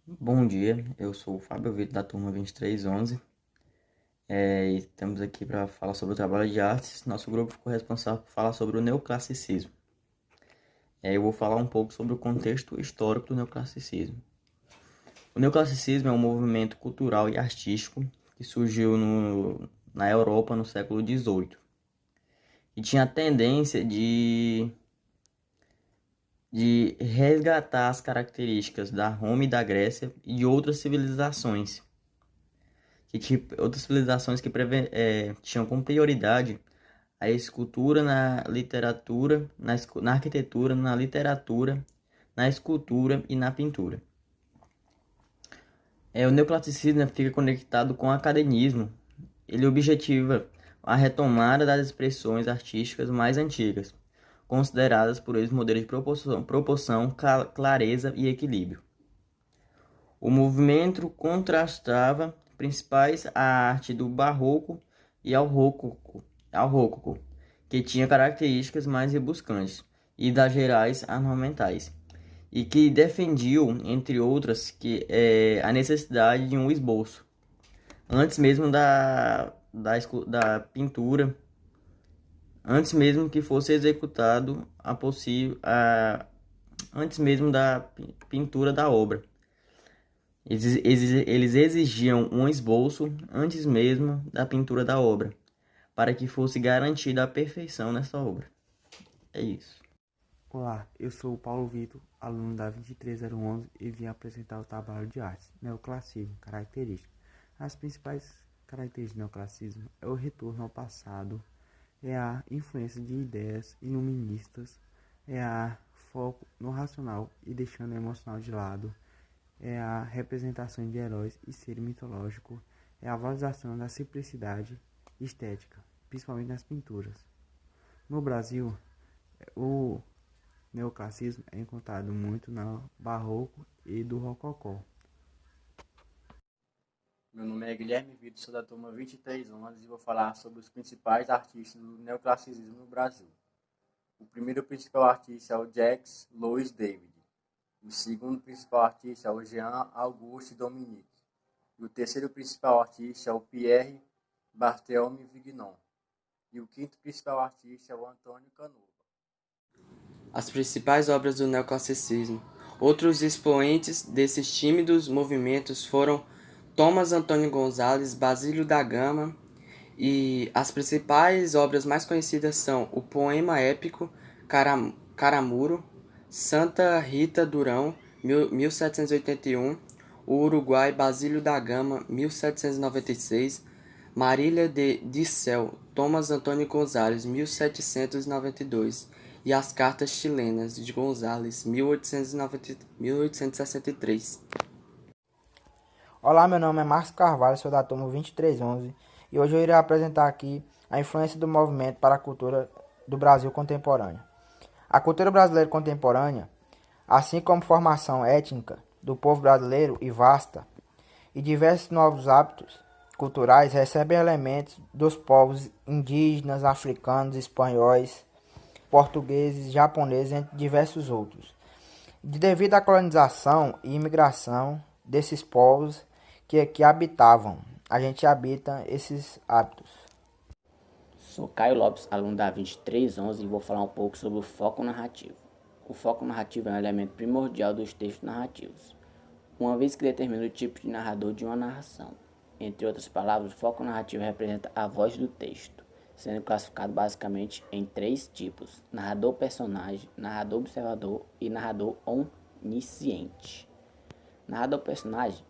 Bom dia, eu sou o Fábio Vitor da turma 2311 e estamos aqui para falar sobre o trabalho de artes. Nosso grupo ficou responsável por falar sobre o neoclassicismo. Eu vou falar um pouco sobre o contexto histórico do neoclassicismo. O neoclassicismo é um movimento cultural e artístico que surgiu na Europa no século XVIII e tinha a tendência de resgatar as características da Roma e da Grécia e de outras civilizações outras civilizações que tinham como prioridade a escultura na literatura, na arquitetura, na literatura, na escultura e na pintura. O neoclassicismo fica conectado com o academismo. Ele objetiva a retomada das expressões artísticas mais antigas, consideradas por eles modelos de proporção, clareza e equilíbrio. O movimento contrastava principais a arte do barroco e ao rococó, que tinha características mais rebuscantes e das gerais ornamentais, e que defendiam, entre outras, a necessidade de um esboço, antes mesmo da pintura, antes mesmo que fosse executado antes mesmo da pintura da obra. Eles exigiam um esboço antes mesmo da pintura da obra, para que fosse garantida a perfeição nessa obra. É isso. Olá, eu sou o Paulo Vitor, aluno da 23011 e vim apresentar o trabalho de artes, neoclassismo, características. As principais características do neoclassismo é o retorno ao passado, é a influência de ideias iluministas, é a foco no racional e deixando o emocional de lado, é a representação de heróis e ser mitológico, é a valorização da simplicidade estética, principalmente nas pinturas. No Brasil, o neoclassismo é encontrado muito no barroco e do rococó. Meu nome é Guilherme Vitor, sou da turma 2311 e vou falar sobre os principais artistas do neoclassicismo no Brasil. O primeiro principal artista é o Jacques Louis David. O segundo principal artista é o Jean Auguste Dominique. E o terceiro principal artista é o Pierre Barthélemy Vignon. E o quinto principal artista é o Antônio Canova. As principais obras do neoclassicismo. Outros expoentes desses tímidos movimentos foram Thomas Antônio Gonzalez, Basílio da Gama, e as principais obras mais conhecidas são o poema épico Caramuro, Santa Rita Durão, 1781, o Uruguai Basílio da Gama, 1796, Marília de Dicel, Thomas Antônio Gonzalez, 1792, e as Cartas Chilenas de Gonzalez, 1863. Olá, meu nome é Marcos Carvalho, sou da turma 2311 e hoje eu irei apresentar aqui a influência do movimento para a cultura do Brasil contemporâneo. A cultura brasileira contemporânea, assim como formação étnica do povo brasileiro e vasta, e diversos novos hábitos culturais recebem elementos dos povos indígenas, africanos, espanhóis, portugueses, japoneses, entre diversos outros. Devido à colonização e imigração desses povos que aqui habitavam, a gente habita esses hábitos. Sou Caio Lopes, aluno da 2311 e vou falar um pouco sobre o foco narrativo. O foco narrativo é um elemento primordial dos textos narrativos, uma vez que determina o tipo de narrador de uma narração. Entre outras palavras, o foco narrativo representa a voz do texto, sendo classificado basicamente em três tipos: narrador-personagem, narrador-observador e narrador onisciente. Narrador-personagem.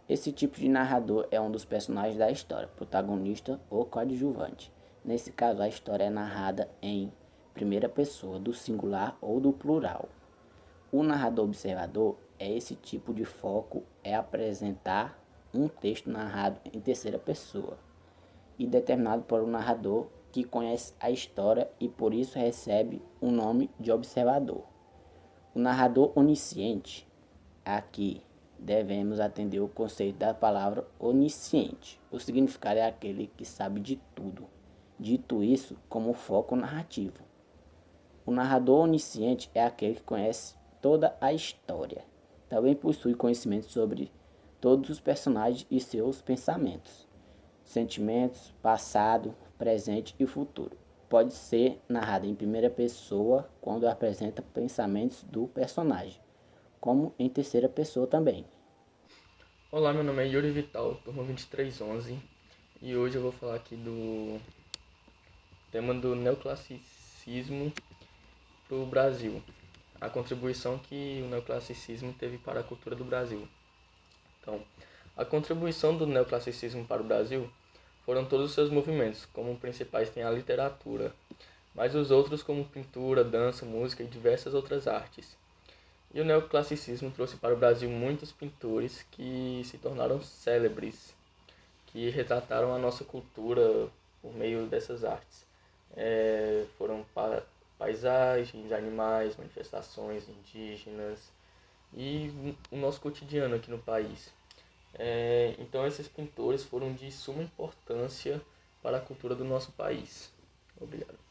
Esse tipo de narrador é um dos personagens da história, protagonista ou coadjuvante. Nesse caso, a história é narrada em primeira pessoa, do singular ou do plural. O narrador observador é esse tipo de foco, é apresentar um texto narrado em terceira pessoa e determinado por um narrador que conhece a história e por isso recebe o nome de observador. O narrador onisciente, aqui devemos atender o conceito da palavra onisciente. O significado é aquele que sabe de tudo. Dito isso, como foco narrativo. O narrador onisciente é aquele que conhece toda a história. Também possui conhecimento sobre todos os personagens e seus pensamentos, sentimentos, passado, presente e futuro. Pode ser narrada em primeira pessoa quando apresenta pensamentos do personagem, como em terceira pessoa também. Olá, meu nome é Yuri Vital, turma 2311, e hoje eu vou falar aqui do tema do neoclassicismo para o Brasil, a contribuição que o neoclassicismo teve para a cultura do Brasil. Então, a contribuição do neoclassicismo para o Brasil foram todos os seus movimentos, como principais tem a literatura, mas os outros como pintura, dança, música e diversas outras artes. E o neoclassicismo trouxe para o Brasil muitos pintores que se tornaram célebres, que retrataram a nossa cultura por meio dessas artes. Foram paisagens, animais, manifestações indígenas e o nosso cotidiano aqui no país. Então esses pintores foram de suma importância para a cultura do nosso país. Obrigado.